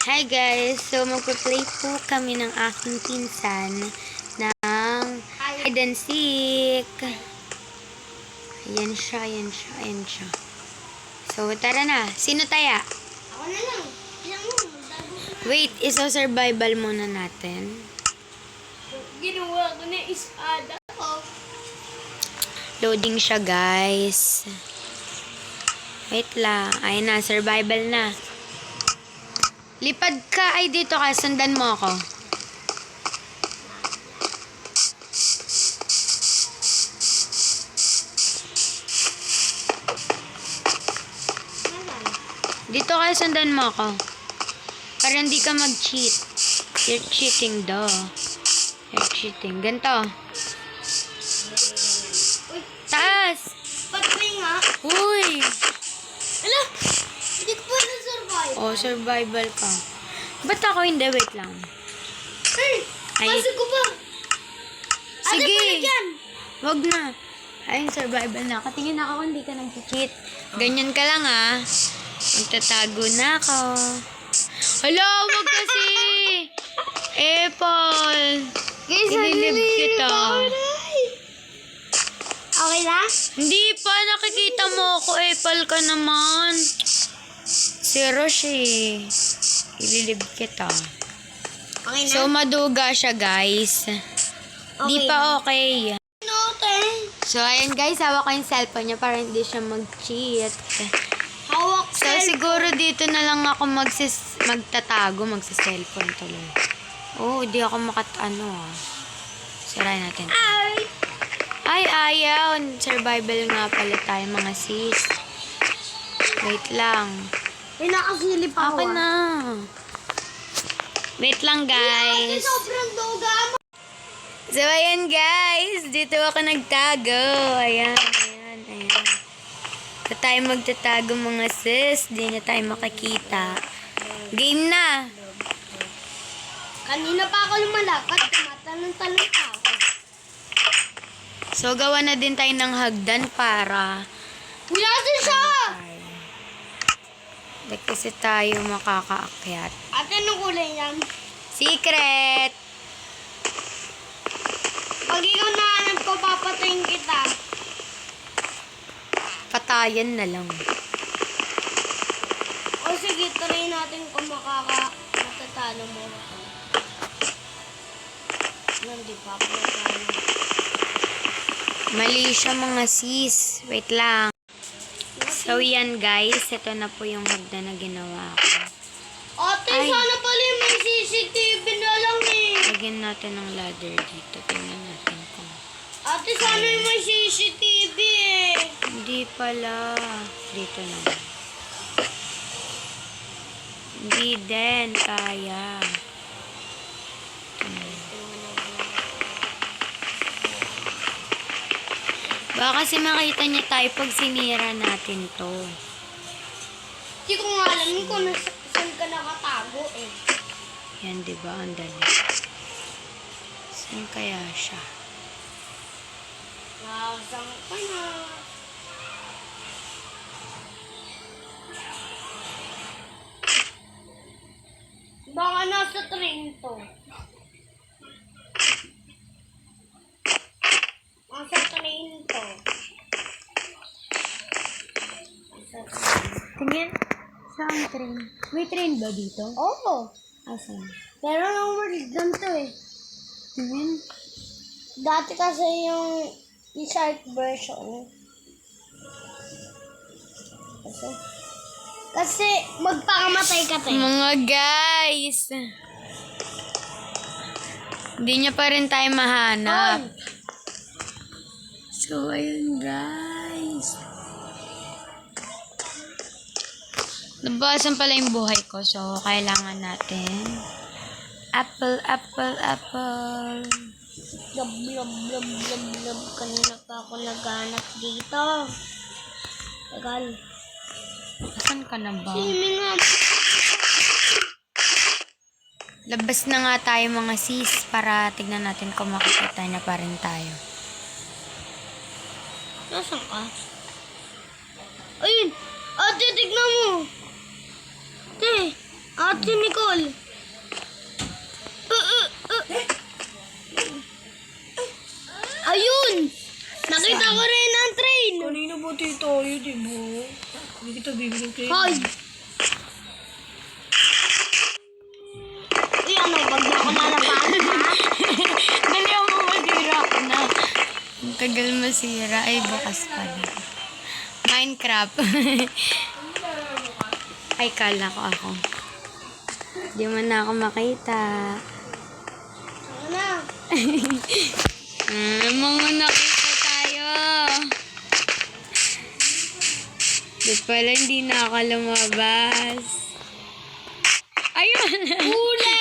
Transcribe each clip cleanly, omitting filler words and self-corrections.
Hi guys! So magpa-play po kami ng aking pinsan ng hide and seek. Ayan siya, ayan siya, ayan siya. So tara na. Sino taya? Ako na lang. Ilang mo. Wait, isa-survival muna natin. Ginawa ko na isada ko. Loading siya guys. Wait lang. Ayun na, survival na. Lipad ka. Ay, dito ka. Sundan mo ako. Dito ka, sundan mo ako. Para hindi ka mag-cheat. You're cheating, daw. You're cheating. Ganto. Uy, Taas! patay nga. Uy! Ala, hindi ko pa na-survive. Oh, survival ka. Ba't ako hindi? Wait lang. Ay, Ay. pasok ko pa. Sige. Ate pala dyan. Wag na. Ayun, survival na. Katingin ako kung hindi ka nag-cheat. Ganyan ka lang, ah. Magtatago na ako. Hala, wag kasi. Apple. Guys, Ililib kita. Okay na? Hindi pa. Nakikita mo ako. Apple ka naman. Si Roshi. Ililib kita. Okay na? So, maduga siya, guys. Di pa okay. So, ayan guys, hawak ko yung cellphone niya para hindi siya mag-cheat. Hawak So, siguro dito na lang ako magtatago, magsa-cellphone tuloy. Oh, di ako Sirain natin. Ay, ayaw. Survival nga pala tayo, mga sis. Wait lang. May nakasilip ako. Okay na. Wait lang, guys. Sobrang duga mo. So, ayan guys. Dito ako nagtago. Ayan. Dito tayo magtatago mga sis. Di na tayo makakita. Game na. Kanina pa ako lumalakad. Tumatalon-talon pa ako. So, gawa na din tayo ng hagdan para Wala din siya! Di kasi tayo makakaakyat. Ate, anong kulay yan? Secret! Pag ikaw nahanap ko, papatayin kita. Patayan na lang. O sige, try natin kung matatalo mo ako. Hindi pa ako natalo. Mali siya mga sis. Wait lang. So, yan guys. Ito na po yung hagdan na ginawa ko. Ate, Ay. sana pala may CCTV na lang eh. Lagyan natin ng ladder dito. Tingnan natin kung... Ate, sana may CCTV eh. Hindi pala. Dito naman. Hindi din. Kaya. Baka kasi makita niya tayo pag sinira natin to. Hindi ko nga alam kung saan ka nakatago eh. Yan, diba? Ang dali. Saan kaya siya? Saan ka na? Baka nasa train to. Nasa train to. Nasa train. Tingin. Saan train? May train ba dito? Oo. Asan? Pero nung world ganito eh. Tingin. Dati kasi yung shark version. Kasi magpakamatay ka tayo. Mga guys. Hindi niya pa rin tayo mahanap. So, ayun guys. Nabawasan pala yung buhay ko. So, kailangan natin. Apple, apple, apple. Blub, blub, blub, blub, blub. Kanina pa ako naghanap dito. Tagal. Saan ka na ba? Simi nga. Labas na nga tayo mga sis para tignan natin kung makikita na pa rin tayo. Nasaan ka? Ayun! Ate, tignan mo! Ate! At si Nicole. Ayun! Nakita ko rin ang train. Kanina ba tayo, di ba? Hindi kita bibigyan kayo. Hoy! Uy, ano? Wag na ako nalabahan, ha? Dali mo masira ka na. Ang tagal masira. Ay, bukas pala. Minecraft. Ay, kala ko ako. Di mo na ako makita. Ano na? Mga nakita tayo. Di pala hindi na ako lumabas. Ayun! Huli!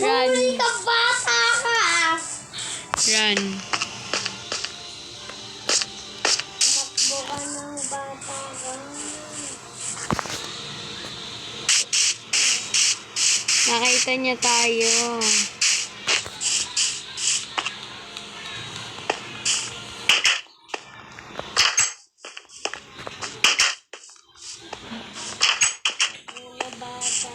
Run. Huli ka, bata ka! Run. Takbo ka ng bata ka. Nakita niya tayo. Mga bata.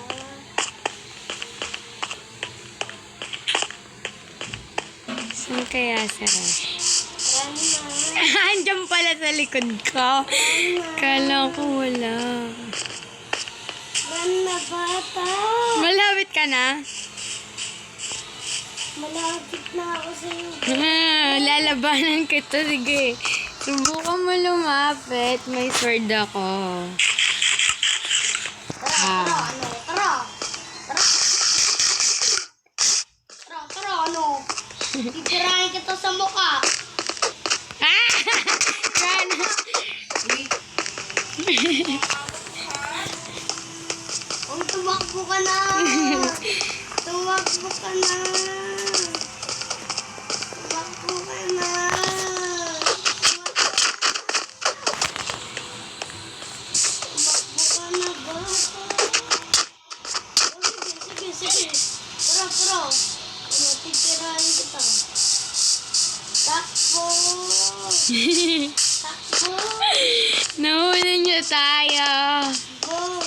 Saan kaya si Rush? Run na. Andiyan pala sa likod ko. Kala ko wala. Run na, bata. Malapit ka na? Malapit na ako sa'yo. Lalabanan kita. Sige. Subukan mo lumapit. May sword ako. Tara, ano? Tara! Tara! Tara, tara, ano? Titirahin kita sa mukha. Ah! Run! Oh, tumakbo ka na. Tumakbo ka na. Tumakbo ka na. Tumakbo ka na, bata. Oh, sige, sige, sige. Tara, tara. Ano, titirahin kita. Takbo. Takbo. Nahuli niyo tayo. Go.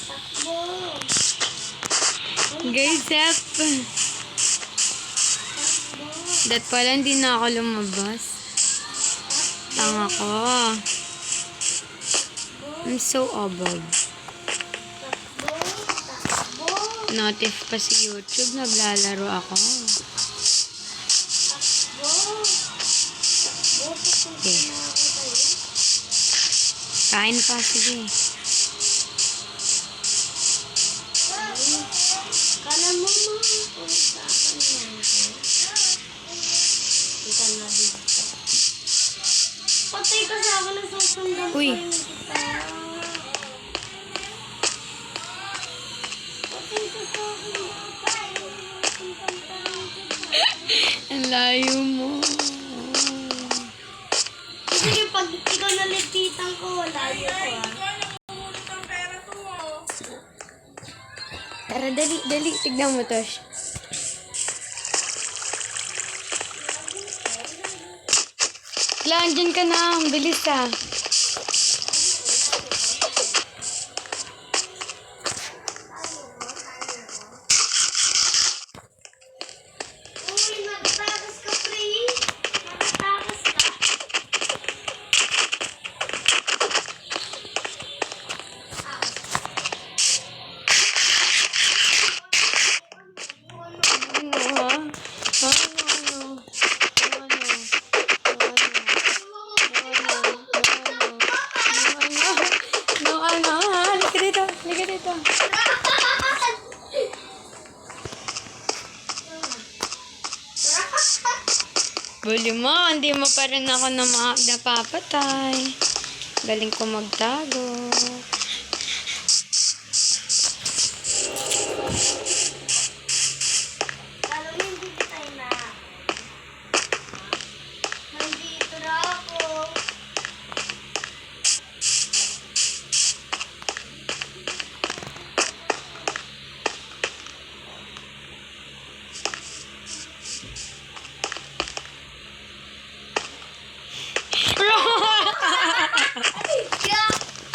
Takbo. Guys, Sep. Takbo. Dat pala hindi na ako lumabas. Tanga ko. I'm so above. Takbo. Takbo. Notif pa si YouTube. Naglalaro ako. Takbo. Takbo. Pupunta Okay. na ako tayo. Kain pa. Sige. Kala mo ma. Kung saan yan. Ika na dito. Patay ka sa akin na susundan Uy. pa rin kita. Patay ka sa akin. Susundan pa rin kita. Ang layo mo. Sige, pag ikaw nalipitan ko, wala yun ko ah. Tara, dali, dali. Tignan mo, Tosh. Wala, andyan ka na. Ang bilis ah. Uy, nakatakas ka, pre. Nakatakas ka. Ano ha? Ano? Ano? Halika dito. Halika dito. Buli mo, hindi mo pa rin ako napapatay. Galing ko magtago. Lalo hindi tayo na. Nandito na ako.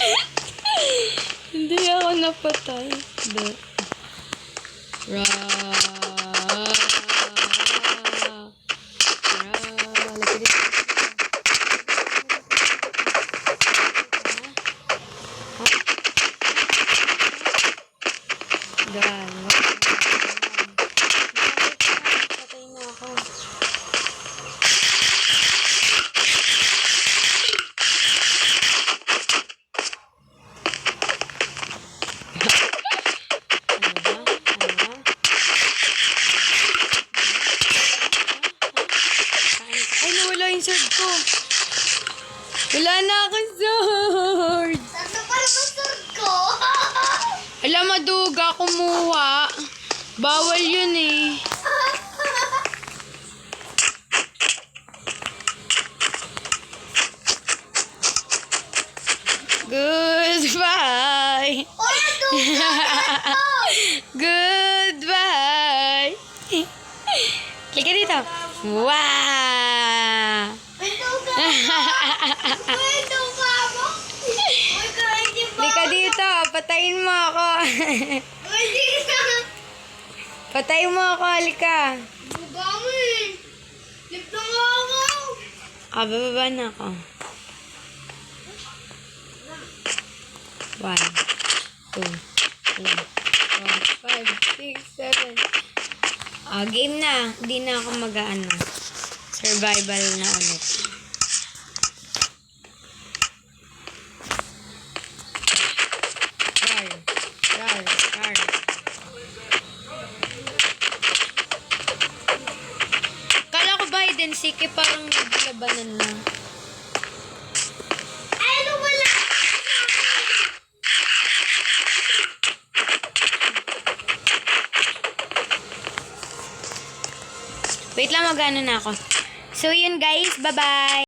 Yeah. ako napatay. Ra. Patay na ako. Ay, nawala yung sword ko. Wala na akong sword. Saan pa naman sword ko? Alam, maduga kumuha. Bawal yun eh. Goodbye. Uy, duga! Goodbye. Kika dito. Wow. Uy, duga! Uy, duga mo! Uy, hindi ba? Kika dito. Patayin mo ako. Uy, di na! Patayin mo ako. Halika. Duga mo eh! Lip na nga ako! Bababa na ako. 1, 2, 3, 4, 5, 6, 7. Game na. Hindi na ako mag-ano. Survival na ulit. Rar. Kala ko ba hide and seek eh, parang naglabanan na. Ano wala? Wait lang, mag-ano na ako. So, yun guys. Bye-bye!